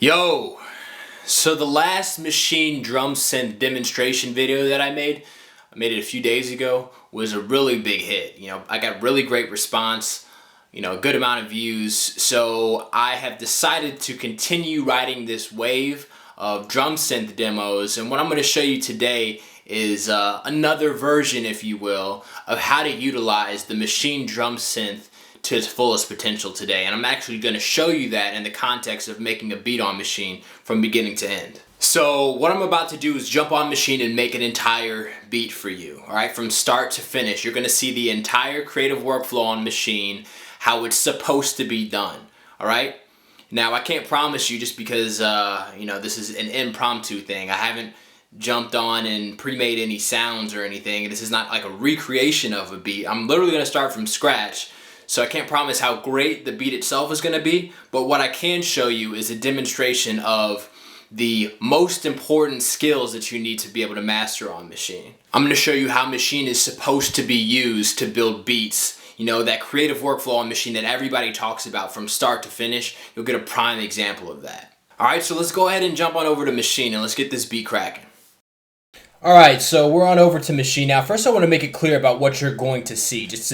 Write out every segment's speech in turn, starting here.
Yo, so the last Maschine drum synth demonstration video that I made it a few days ago, was a really big hit. I got really great response, a good amount of views. So I have decided to continue riding this wave of drum synth demos, and what I'm going to show you today is another version, if you will, of how to utilize the Maschine drum synth to its fullest potential today. And I'm actually going to show you that in the context of making a beat on Maschine from beginning to end. So what I'm about to do is jump on Maschine and make an entire beat for you, alright, from start to finish. You're going to see the entire creative workflow on Maschine, how it's supposed to be done, alright? Now I can't promise you, just because this is an impromptu thing. I haven't jumped on and pre-made any sounds or anything. This is not like a recreation of a beat. I'm literally going to start from scratch. So I can't promise how great the beat itself is going to be, but what I can show you is a demonstration of the most important skills that you need to be able to master on Maschine. I'm going to show you how Maschine is supposed to be used to build beats. That creative workflow on Maschine that everybody talks about from start to finish. You'll get a prime example of that. Alright, so let's go ahead and jump on over to Maschine and let's get this beat cracking. Alright, so we're on over to Maschine. Now first I want to make it clear about what you're going to see, just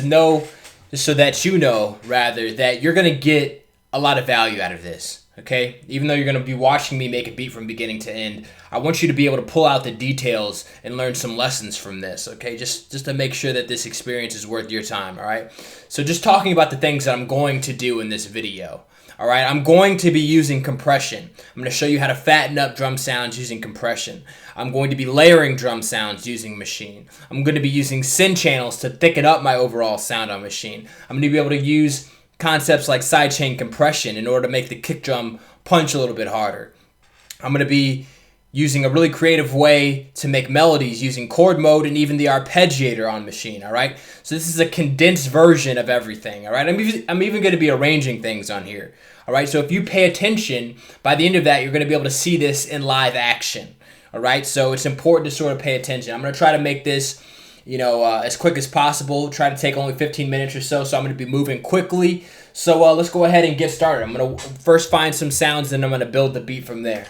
so that you know, rather, that you're going to get a lot of value out of this, okay? Even though you're going to be watching me make a beat from beginning to end, I want you to be able to pull out the details and learn some lessons from this, okay? Just to make sure that this experience is worth your time, all right? So just talking about the things that I'm going to do in this video, all right? I'm going to be using compression. I'm going to show you how to fatten up drum sounds using compression. I'm going to be layering drum sounds using Maschine. I'm going to be using synth channels to thicken up my overall sound on Maschine. I'm going to be able to use concepts like sidechain compression in order to make the kick drum punch a little bit harder. I'm going to be using a really creative way to make melodies using chord mode and even the arpeggiator on Maschine, all right? So this is a condensed version of everything, all right? I'm even going to be arranging things on here, all right? So if you pay attention, by the end of that, you're going to be able to see this in live action, all right? So it's important to sort of pay attention. I'm going to try to make this, as quick as possible, try to take only 15 minutes or so, so I'm going to be moving quickly. So let's go ahead and get started. I'm going to first find some sounds, then I'm going to build the beat from there.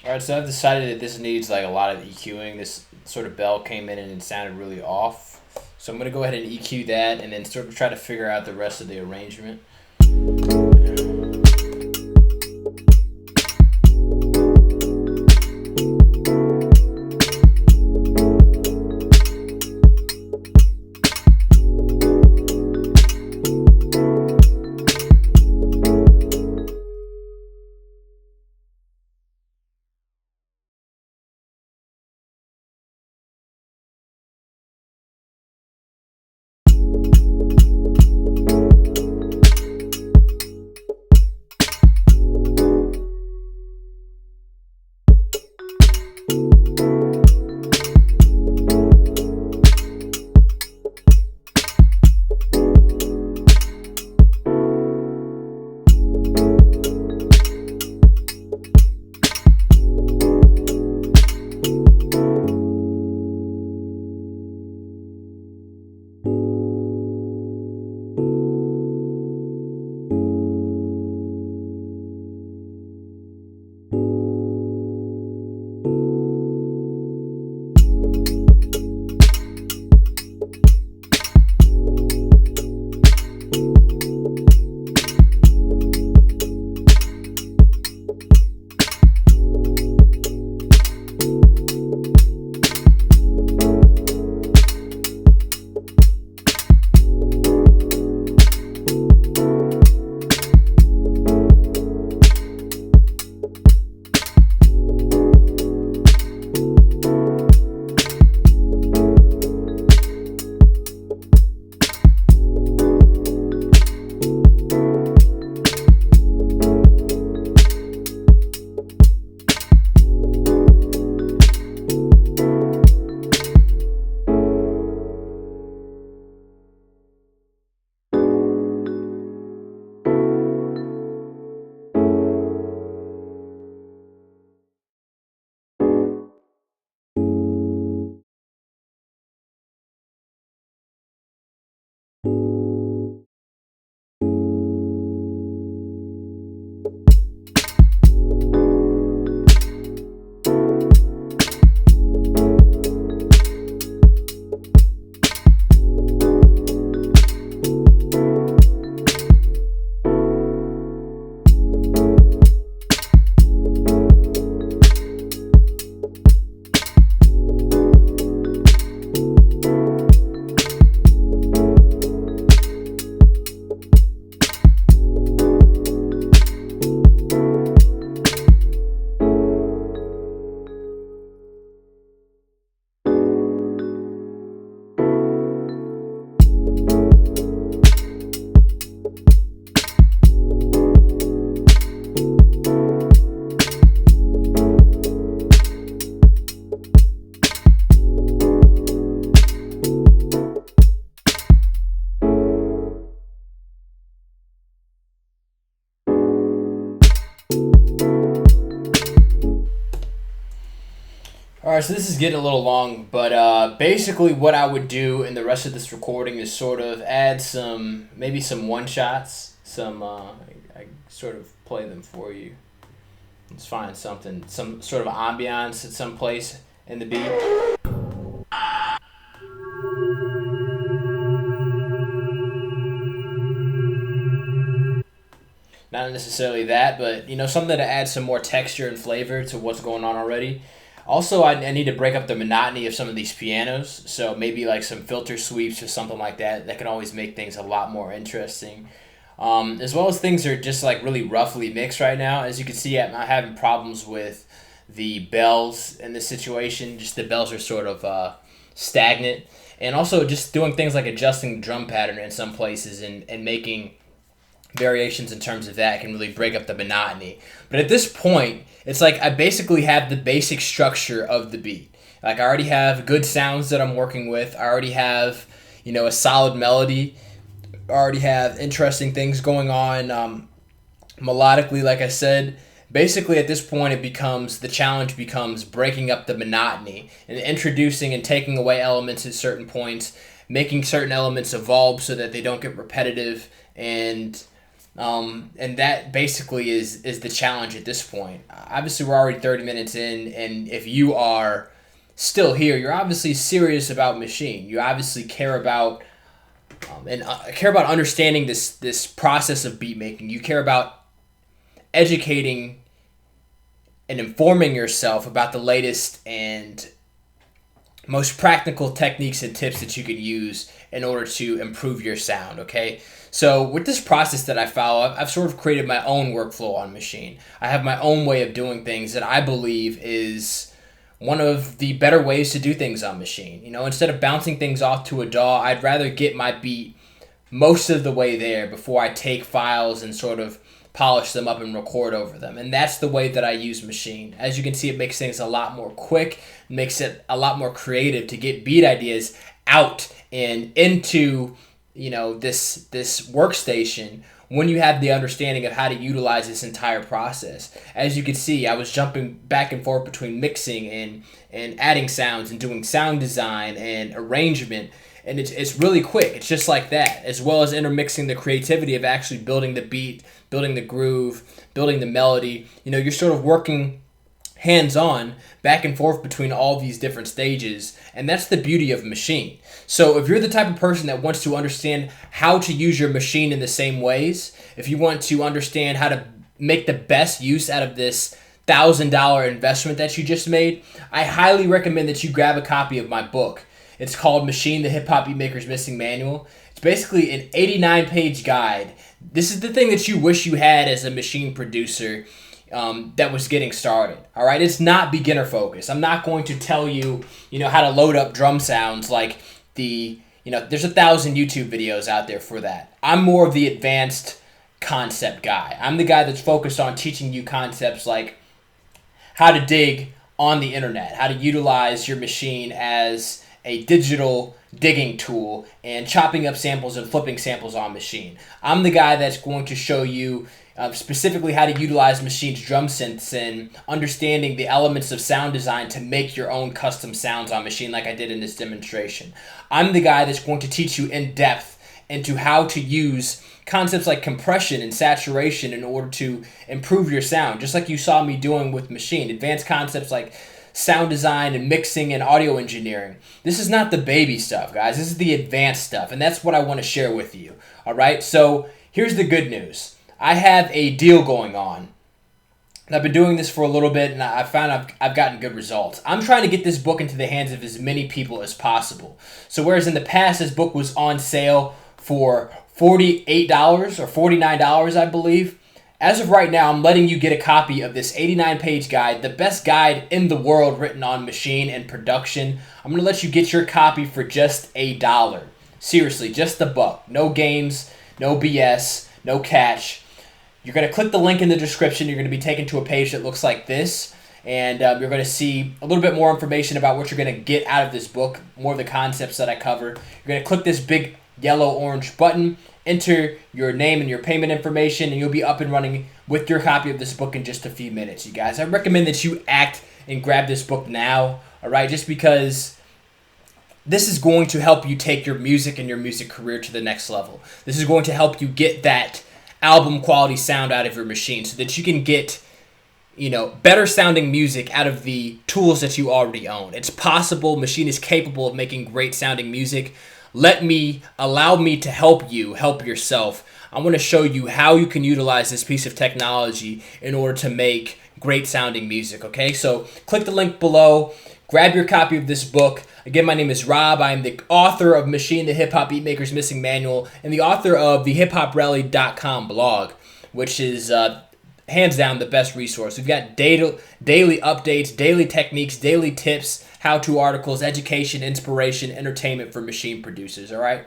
Alright, so I've decided that this needs like a lot of EQing. This sort of bell came in and it sounded really off. So I'm going to go ahead and EQ that and then sort of try to figure out the rest of the arrangement. Alright, so this is getting a little long, but basically what I would do in the rest of this recording is sort of add maybe some one-shots, I sort of play them for you. Let's find some sort of ambiance at some place in the beat. Not necessarily that, but something to add some more texture and flavor to what's going on already. Also, I need to break up the monotony of some of these pianos, so maybe like some filter sweeps or something like that. That can always make things a lot more interesting. As well as things are just like really roughly mixed right now. As you can see, I'm having problems with the bells in this situation. Just the bells are sort of stagnant. And also just doing things like adjusting the drum pattern in some places and making variations in terms of that can really break up the monotony. But at this point, it's like I basically have the basic structure of the beat. Like I already have good sounds that I'm working with. I already have, a solid melody. I already have interesting things going on melodically, like I said. Basically, at this point, the challenge becomes breaking up the monotony and introducing and taking away elements at certain points, making certain elements evolve so that they don't get repetitive, and And that basically is the challenge at this point. Obviously, we're already 30 minutes in, and if you are still here, you're obviously serious about Maschine. You obviously care about care about understanding this process of beat making. You care about educating and informing yourself about the latest and most practical techniques and tips that you can use in order to improve your sound, okay? So with this process that I follow, I've sort of created my own workflow on Maschine. I have my own way of doing things that I believe is one of the better ways to do things on Maschine. You know, instead of bouncing things off to a DAW, I'd rather get my beat most of the way there before I take files and sort of polish them up and record over them. And that's the way that I use Maschine. As you can see, it makes things a lot more quick, makes it a lot more creative to get beat ideas out and into, you know, this workstation when you have the understanding of how to utilize this entire process. As you can see, I was jumping back and forth between mixing and adding sounds and doing sound design and arrangement. And it's really quick. It's just like that, as well as intermixing the creativity of actually building the beat, building the groove, building the melody. You know, you're sort of working hands-on back and forth between all these different stages, and that's the beauty of Maschine. So if you're the type of person that wants to understand how to use your Maschine in the same ways, if you want to understand how to make the best use out of this $1,000 investment that you just made, I highly recommend that you grab a copy of my book. It's called Maschine, the Hip Hop Beat Maker's Missing Manual. It's basically an 89-page guide. This is the thing that you wish you had as a Maschine producer that was getting started. All right, it's not beginner focused. I'm not going to tell you, you know, how to load up drum sounds like there's 1,000 YouTube videos out there for that. I'm more of the advanced concept guy. I'm the guy that's focused on teaching you concepts like how to dig on the internet, how to utilize your Maschine as a digital digging tool and chopping up samples and flipping samples on Maschine. I'm the guy that's going to show you specifically how to utilize Maschine's drum synths and understanding the elements of sound design to make your own custom sounds on Maschine like I did in this demonstration. I'm the guy that's going to teach you in depth into how to use concepts like compression and saturation in order to improve your sound, just like you saw me doing with Maschine. Advanced concepts like sound design and mixing and audio engineering. This is not the baby stuff, guys. This is the advanced stuff, and that's what I want to share with you. All right, so here's the good news. I have a deal going on. I've been doing this for a little bit, and I found I've gotten good results. I'm trying to get this book into the hands of as many people as possible. So whereas in the past this book was on sale for $48 or $49, I believe, as of right now, I'm letting you get a copy of this 89-page guide, the best guide in the world written on Maschine and production. I'm going to let you get your copy for just $1. Seriously, just $1. No games, no BS, no catch. You're going to click the link in the description. You're going to be taken to a page that looks like this, and you're going to see a little bit more information about what you're going to get out of this book, more of the concepts that I cover. You're going to click this big yellow-orange button, enter your name and your payment information, and you'll be up and running with your copy of this book in just a few minutes, you guys. I recommend that you act and grab this book now, all right, just because this is going to help you take your music and your music career to the next level. This is going to help you get that album quality sound out of your Maschine so that you can get, you know, better sounding music out of the tools that you already own. It's possible. Maschine is capable of making great sounding music. Allow me to help you help yourself. I want to show you how you can utilize this piece of technology in order to make great sounding music, okay? So click the link below, grab your copy of this book. Again, my name is Rob. I am the author of Maschine, the Hip Hop Beat Maker's Missing Manual, and the author of the hiphoprally.com blog, which is hands down the best resource. We've got daily updates, daily techniques, daily tips, how-to articles, education, inspiration, entertainment for Maschine producers, all right?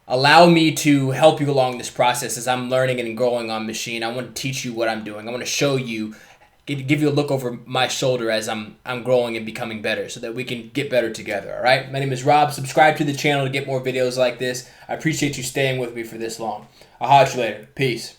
Allow me to help you along this process as I'm learning and growing on Maschine. I want to teach you what I'm doing. I want to show you, give you a look over my shoulder as I'm growing and becoming better so that we can get better together, all right? My name is Rob. Subscribe to the channel to get more videos like this. I appreciate you staying with me for this long. I'll holler at you later. Peace.